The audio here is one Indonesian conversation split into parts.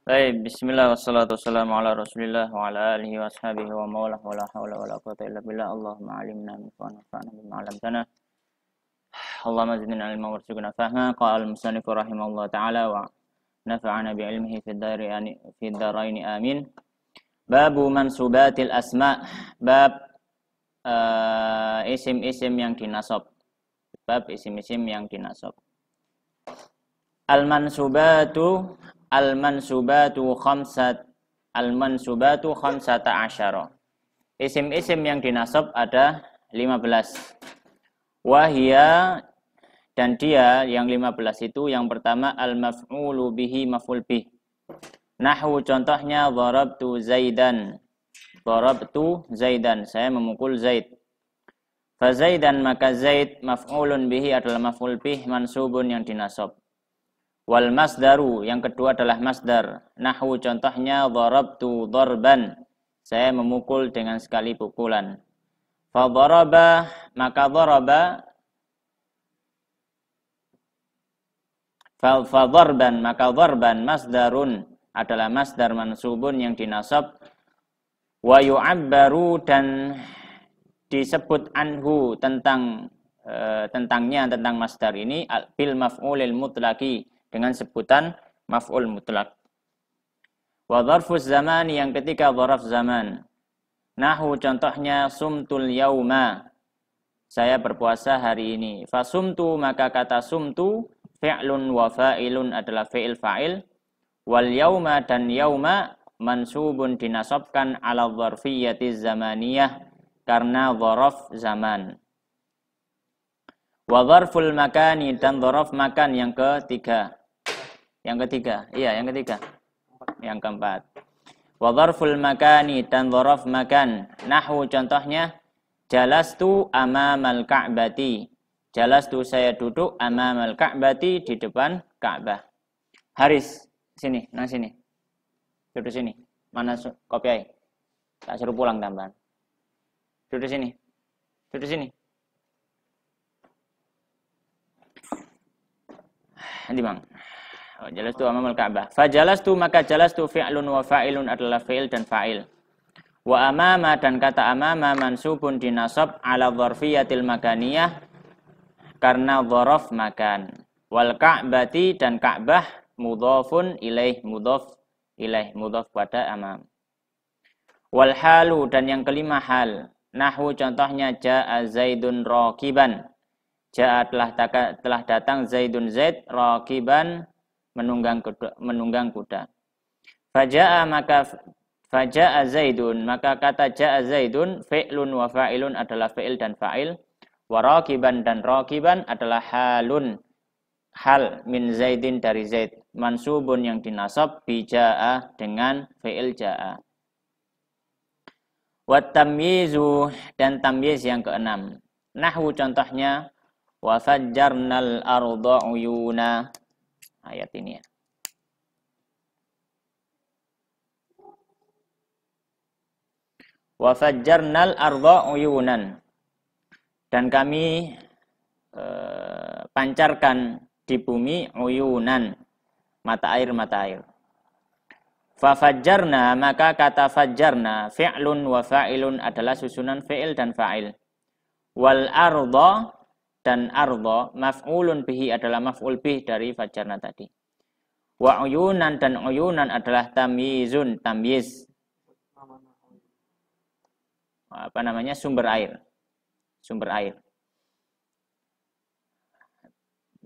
Baik, bismillah wassalatu wassalamu ala rasulillah wa ala alihi wa ashabihi wa mawlah wa la hawla wa la quwata illa billah. Allahumma alimna min wa nafa'na bima 'allamtana. Allahumma zidna ilma warzuqna fahma. Qala al-musannif rahimahullah ta'ala wa nafa'ana bi ilmihi fid dharain amin. Babu mansubatil asma. Bab isim-isim yang dinasab. Bab isim-isim yang dinasab. Al-mansubatu khamsata asyara. Isim-isim yang dinasab ada 15. Wahia, dan dia yang 15 itu yang pertama al-maf'ulu bihi maf'ul bih. Nahwu contohnya darabtu Zaidan. Darabtu Zaidan, saya memukul Zaid. Fa Zaidan, maka Zaid maf'ulun bihi adalah maf'ul bih mansubun yang dinasab. Wal masdaru, yang kedua adalah masdar. Nahwu contohnya darabtu darban, saya memukul dengan sekali pukulan. Fa daraba, maka daraba. Fa darban, maka darban masdarun adalah masdar mansubun yang dinasab. Wa yu'abbaru, dan disebut anhu tentangnya, tentang masdar ini bil maf'ulil mutlaqi, dengan sebutan maf'ul mutlak. Wa dzarfuz zaman, yang ketiga dzaraf zaman. Nahwu contohnya sumtul yauma, saya berpuasa hari ini. Fa sumtu, maka kata sumtu fi'lun wa fa'ilun adalah fi'il fa'il. Wal yauma, dan yauma mansubun dinasabkan ala dzarfiyyati zamaniyah, karena dzaraf zaman. Wa dzarful makani, dan dzaraf makan yang ketiga. Yang keempat. Wa dzarful makani, dan dzaraf makan. Nahwu contohnya jalastu amamal ka'bati. Jalastu, saya duduk amamal ka'bati, di depan Ka'bah. Haris, sini, nang sini. Duduk sini. Mana kopiai? Tak suruh pulang tambahan. Duduk sini. Duduk sini. Nanti bang. Jalastu amamal Ka'bah. Fa jalastu, maka jalastu fi'lun wa fa'ilun adalah fi'il dan fa'il. Wa amama, dan kata amama mansubun dinasab ala dzarfiyatil makaniyah, karena dzaraf makan. Wal ka'bati, dan Ka'bah mudhafun ilaih, mudhaf pada amam. Wal halu, dan yang kelima hal. Nahwu contohnya ja'a Zaidun raqiban. Ja'a telah datang Zaidun Zaid raqiban menunggang kuda. Faja'a Zaidun, maka kata ja'a Zaidun fi'lun wa fa'ilun adalah fi'il dan fa'il. Wa raqiban, dan raqiban adalah halun, hal min Zaidin, dari Zaid, mansubun yang dinasab bi ja'a, dengan fi'il ja'a. Wa tamyizu, dan tamyiz yang keenam. Nahwu contohnya wa fajjarnal arda uyuna. Ayat ini ya. Wa fajjarnal arda uyunan, dan kami pancarkan di bumi uyunan, mata air. Fa fajjarna, maka kata fajjarna fi'lun wa fa'ilun adalah susunan fi'il dan fa'il. Wal arda, dan arda maf'ulun bihi adalah maf'ul bih dari fajjarna tadi. Wa uyunan, dan uyunan adalah tamyizun, tamyiz. Sumber air.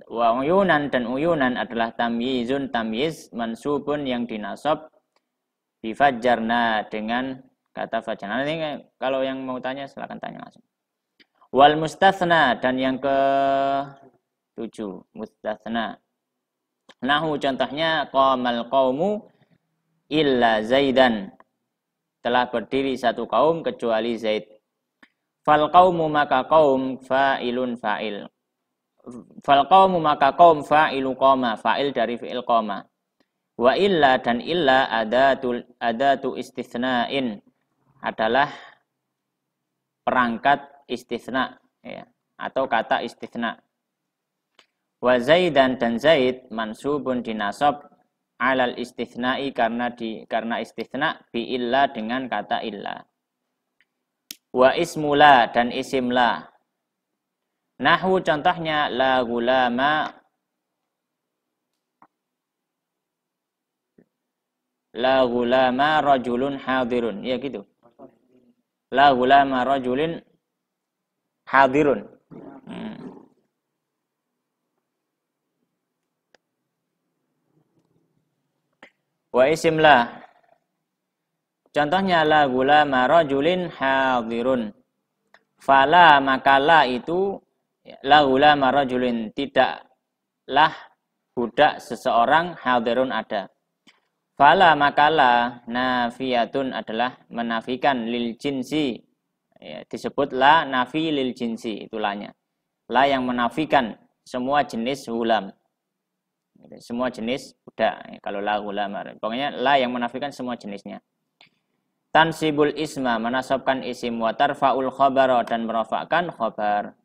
Wa uyunan, dan uyunan adalah tamyizun, tamyiz mansubun yang dinasab bi fajjarna, dengan kata fajjarna. Nanti kalau yang mau tanya silakan tanya langsung. Wal mustatsna, dan yang ke-7 mustatsna. Nahwu contohnya qamal qaumu illa Zaidan, telah berdiri satu kaum kecuali Zaid. Fal qaumu, maka kaum fa'ilun fa'il. Fal qaumu, maka kaum fa'ilu qama, fa'il dari fi'il qama. Wa illa, dan illa adatu istithna'in, adalah perangkat istitsna, ya, atau kata istitsna. Wa Zaidan, dan Zaid mansubun dinasab alal istitsna'i karena istitsna bi illa dengan kata illa. Wa ismula dan isimla. Nahwu contohnya la gulama rajulun hadirun. Ya gitu. La gulama rajulin hadirun. Wa isimlah. Contohnya la gulama rajulin hadirun. Fala makalah itu la gulama rajulin tidaklah budak seseorang hadirun ada. Fala makalah nafiyatun adalah menafikan lil jinsi. Ya, disebut la nafi lil jinsi, itu lanya. La yang menafikan semua jenis gulam. Semua jenis budak. Kalau la gulama. Pokoknya la yang menafikan semua jenisnya. Tansibul isma menasabkan isim wa tarfa'ul khabara dan merafa'kan khabar.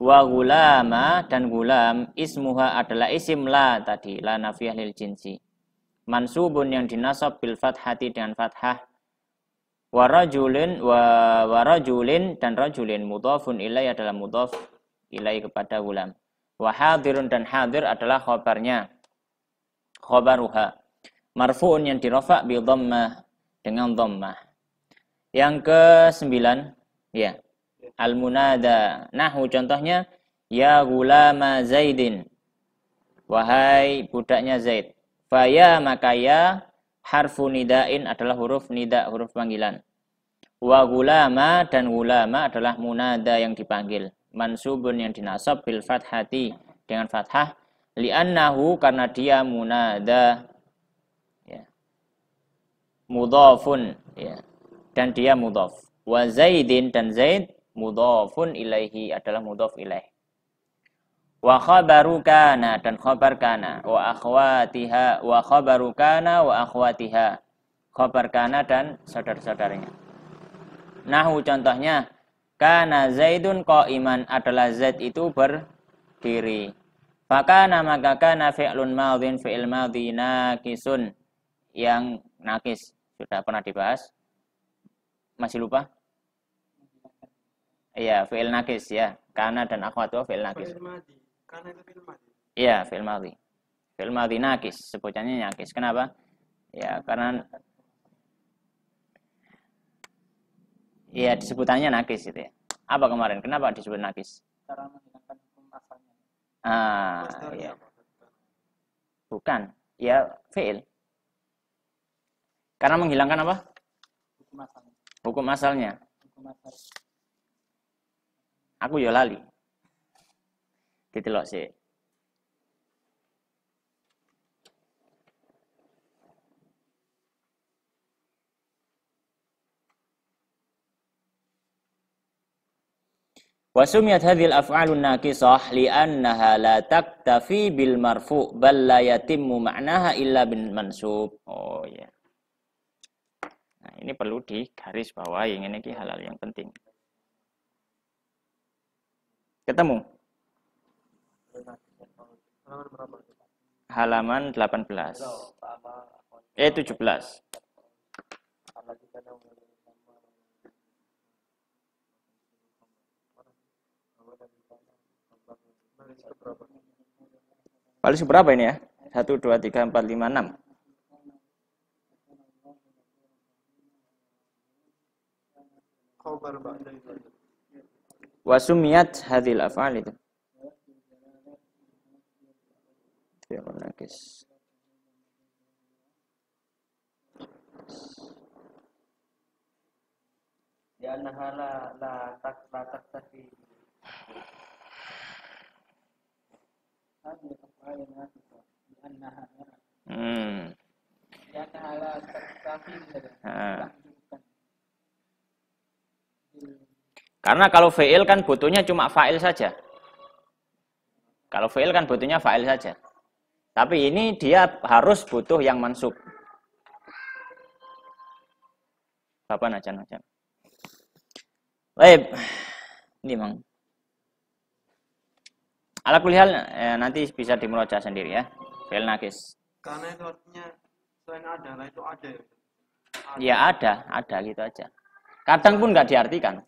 Wa gulama dan gulam ismuha adalah isim la tadi, la nafiyah lil jinsi. Mansubun yang dinasab bil fathati dengan fathah. Wa rajulin dan rajulin mudhafun ilai adalah mudhaf ilai kepada gulam. Wa hadirun dan hadir adalah khabarnya. Khabaruha. Marfu'un yang dirafa' bi dhammah dengan dhammah. Yang ke-9 ya. Al-munada. Nahwu contohnya ya gulama Zaidin. Wahai budaknya Zaid. Faya maka ya harfu nidain adalah huruf nida, huruf panggilan. Wa gulama dan gulama adalah munada yang dipanggil. Mansubun yang dinasab bil fathati dengan fathah. Li'annahu karena dia munada. Ya. Mudhafun ya. Dan dia mudhaf. Wa Zaidin dan Zaid mudhafun ilaihi adalah mudhaf ilaih. Wa khabaru kana dan khabar kana wa akhwatiha wa khabaru kana wa akhwatiha. Khabar kana dan saudara-saudaranya. Nahwu contohnya kana Zaidun qa'iman adalah Zaid itu berdiri. Fakana maka kana fi'lun madhin fi'il madhi naqisun yang nakis. Sudah pernah dibahas? Masih lupa? Iya, fi'il nakis ya. Kana dan akhwatuh fi'il nakis. Kana itu fi'il madhi. Iya, fi'il madhi. Fi'il madhi nakis, sebutannya nakis. Kenapa? Ya, karena ya disebutannya nakis itu ya. Apa kemarin? Kenapa disebut nakis? Cara menghilangkan hukum asalnya. Iya. Bukan. Ya, fi'il. Karena menghilangkan apa? Hukum asalnya. Hukum asalnya. Hukum asal. Aku yo lali. Ditelok sih. Wasumiyat hadhil af'alun naqisah li'annaha la taktafi bil marfu' bal la yatimmu ma'naha illa bin mansub. Oh ya. Yeah. Nah, ini perlu digaris bawahi, ini hal-hal yang penting. Ketemu? Halaman 18. 17. Baris berapa ini ya? 1, 2, 3, 4, 5, 6. Wasumiyat hadhil af'al itu. Nakis. Ya nahala la taktafi. Ya nahala taktafi. Karena kalau fi'il kan butuhnya cuma fa'il saja. Kalau fi'il kan butuhnya fa'il saja. Tapi ini dia harus butuh yang mansub. Bapak najan. Baik. Ini Mang. Ala kulli hal nanti bisa dimurojaah sendiri ya. Fi'il nakis. Karena itu artinya selain adalah itu ada ya. Ya ada gitu aja. Kadang pun nggak diartikan.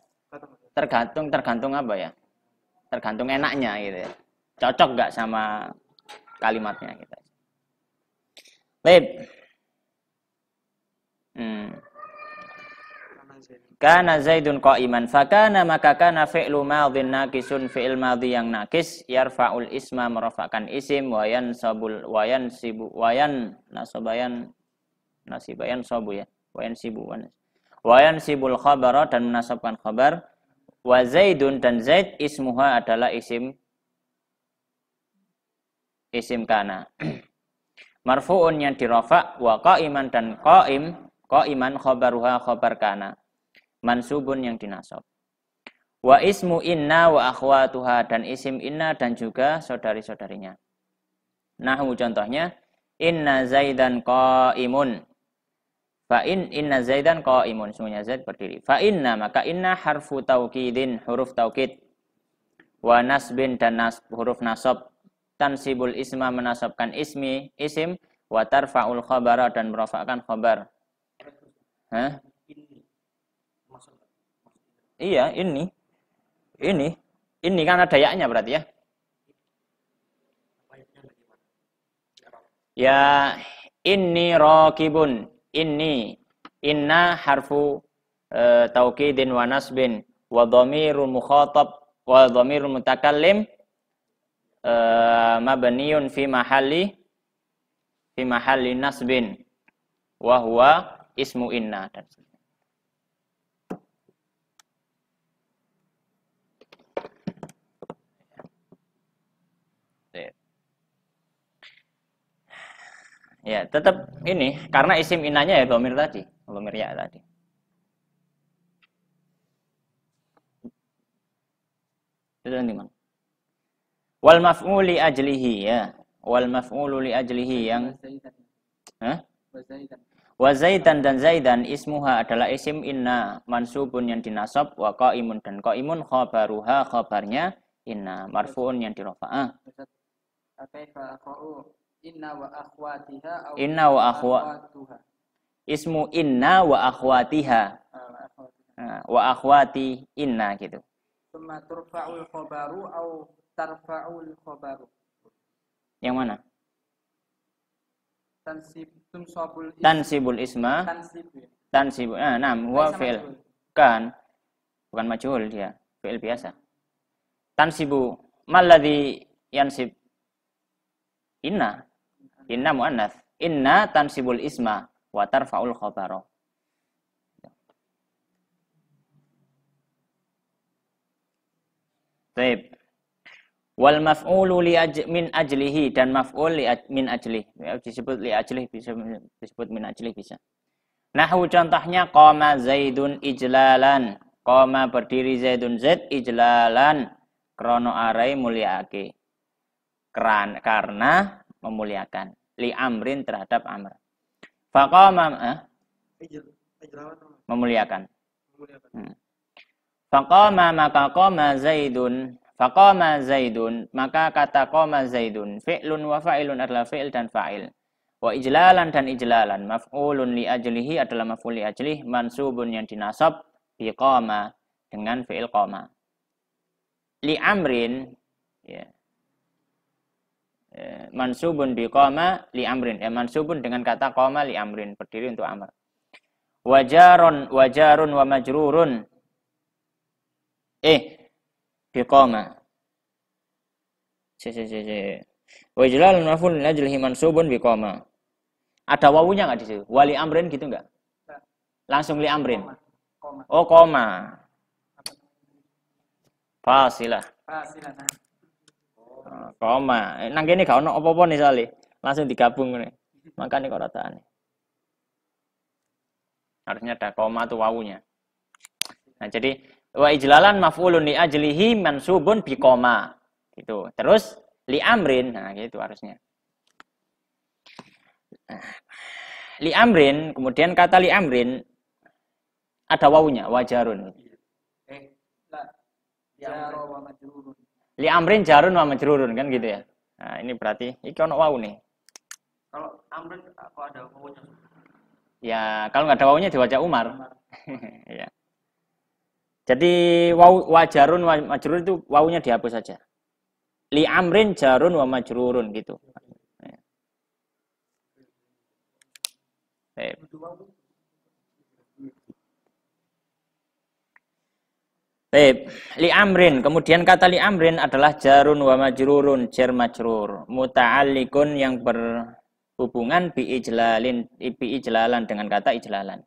Tergantung apa ya? Tergantung enaknya gitu ya. Cocok nggak sama kalimatnya gitu. Baik. Kana Zaidun qa'iman fakana maka kana fi'lu madhin naqisun fi'il madhi yang naqis yarfa'ul isma merafakan isim wa yansabul wa yansibu wa yan nasabayan nasibayan sabu ya wa yansibu wa yansibul khabara dan menasabkan khabar wa Zaidun dan Zaid ismuha adalah isim kana marfu'un yang dirafa wa qa'iman dan qa'iman khabaruha khabar kana mansubun yang dinasab. Wa ismu inna wa akhwatuha dan isim inna dan juga saudari-saudarinya. Nahu contohnya inna Zaidan qaimun. Fa inna Zaidan qaimun, semuanya Zaid berdiri. Fa inna maka inna harfu taukidin, huruf taukid. Wa nasbin dan huruf nasab. Tansibul isma menasabkan isim wa tarfa'ul khabara dan merafa'kan khabar. Hah? Iya, ini kan ada yaknya berarti ya. Ya, inni raqibun. Inna harfu taukidin wa nasbin wa dhamirul mukhatab wa dhamirul mutakallim mabniun fi mahalli nasbin wa huwa ismu inna. Ya, tetap ini karena isim inanya ya dhamir tadi, dhamir ya tadi. Itu nanti Mang. Wal maf'ul li ajlihi ya. Wal maf'ul li ajlihi yang Wa Zaidan dan Zaidan ismuha adalah isim inna mansubun yang dinasab wa qaimun dan qaimun khabaruha khabarnya inna marfu'un yang dirafa'ah. Kaifa aqra'u inna wa akhwatiha inna wa akhwatuha. Ismu inna wa akhwatiha. Wa akhwati inna gitu. Summa turfa'ul khabaru au tarfa'ul khabaru. Yang mana? Tansibul isma. Tansibul. Huwa fi'il. Kan bukan majhul dia, fi'il biasa. Tansibu malladzi yansib inna muannats. Inna tansibul isma wa tarfa'ul khabara. Baik. Wal maf'ulu min ajlihi dan maf'ul min ajlih. Disebut li ajlih bisa disebut min ajlih bisa. Nahwu contohnya qama Zaidun ijlalan. Qama berdiri Zaidun Zaid ijlalan krono arai mulyaake. Karena memuliakan li amrin terhadap amr. Faqama memuliakan. Faqama maka qama Zaidun. Faqama Zaidun maka kata qama Zaidun fi'lun wa fa'ilun adalah fi'il dan fa'il. Wa ijlalan dan ijlalan maf'ulun li ajlihi adalah maf'ul li ajlih mansubun yang dinasab bi qama dengan fi'il qama. Li amrin ya. Mansubun bi qama li amrin mansubun dengan kata qama li amrin berdiri untuk amr. Wajarun wa majrurun biqama. Wa ijlalun maf'ul li ajlihi mansubun biqama. Ada wawunya enggak di situ? Wali amrin gitu enggak? Langsung li amrin. Oh, koma. Fasilah. Koma. Nang kene gak ono apa-apa nih sale. Langsung digabung ngene. Makane kok rataane. Harusnya ada koma tuh wawunya. Nah, jadi wa ijlalan maf'ulun li ajlihi mansubun bi koma. Gitu. Terus li amrin. Nah, gitu harusnya. Li amrin, kemudian kata li amrin ada wawunya, wajarun. Li amrin jarun wa majrurun kan gitu ya. Nah, ini berarti iki ono wawu nih. Kalau Amrin apa ada wawunya? Ya, kalau nggak ada wawunya diwaca Umar. Ya. Jadi wajarun wa majrur itu wawunya dihapus saja. Li amrin jarun wa majrurun gitu. Ya. Baik, li amrin. Kemudian kata li amrin adalah jarun wa majrurun, jar majrur. Muta'alliqun yang berhubungan bi ijlalan dengan kata ijlalan.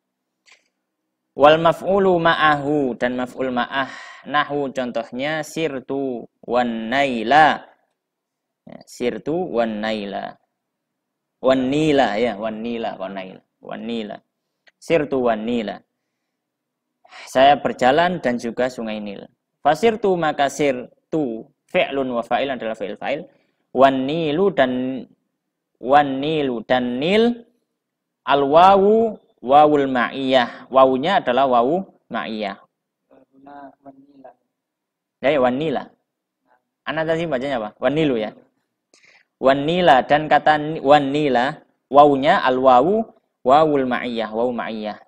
Wal maf'ulu ma'ahu dan maf'ul ma'ah nahu contohnya sirtu wan naila. Ya, sirtu wan naila. Wan nila ya, wan nila, wan naila. Wan nila. Sirtu wan nila. Saya berjalan dan juga sungai Nil. Fasirtu maka sirtu fi'lun wa fa'il adalah fi'il fa'il. Wan nilu dan nil al wawu wawul ma'iyah. Wawunya adalah wawu ma'iyah. Ya, wanila. Anak tadi bacanya apa? Wanilu ya. Wanila dan kata wanila wawunya al wawu wawul ma'iyah, wawu ma'iyah.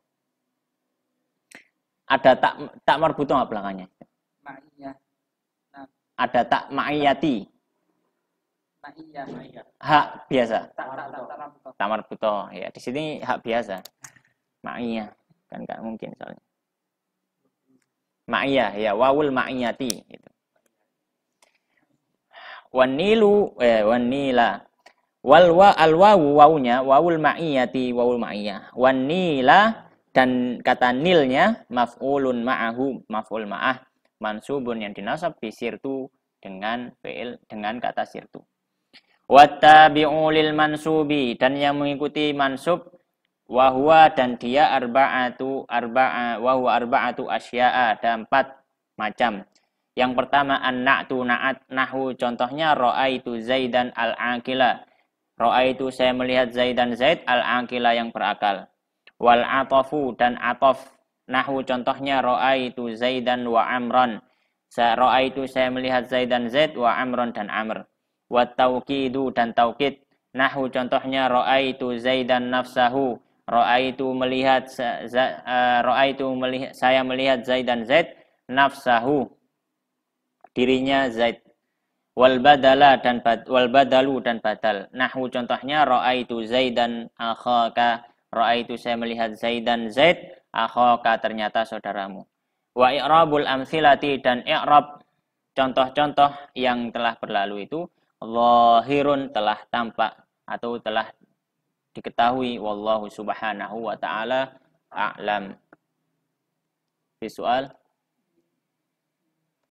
Ada tak marbuto nggak belakangnya? Ma'iyah. Nah, Ada tak ma'iyati. ma'iyah. Hak biasa. Tak Marbuto. Ya, di sini hak biasa. Ma'iyah kan nggak mungkin soalnya. Ma'iyah ya wawul ma'iyati gitu. Wanilu wanila walwa alwawu wawunya wawul ma'iyati wawul ma'iyah. Wanila dan kata nilnya maf'ulun ma'ahu maf'ul ma'ah mansubun yang dinasab bisirtu dengan fi'il dengan kata sirtu. Wattabi'u lil mansubi dan yang mengikuti mansub wahwa dan dia arba'atu asya'a ada 4 macam. Yang pertama an-na'tu na'at nahu contohnya ra'aitu Zaidan al-aqila. Ra'aitu saya melihat Zaidan Zaid al-aqila yang berakal. Wal atafu dan ataf nahu contohnya ra'aitu Zaidan wa Amran. Ra'aitu saya melihat Zaidan Zaid wa Amran dan Amr. Wa tauqidu dan taukid nahu contohnya ra'aitu Zaidan nafsahu. Ra'aitu melihat saya melihat Zaidan Zaid nafsahu dirinya Zaid. Wal badalu dan badal nahu contohnya ra'aitu Zaidan akhaka. Ra'aitu saya melihat Zaidan Zaid akhaka ternyata saudaramu. Wa i'rabul amthilati dan i'rab contoh-contoh yang telah berlalu itu zahirun telah tampak atau telah diketahui wallahu subhanahu wa ta'ala a'lam. Soal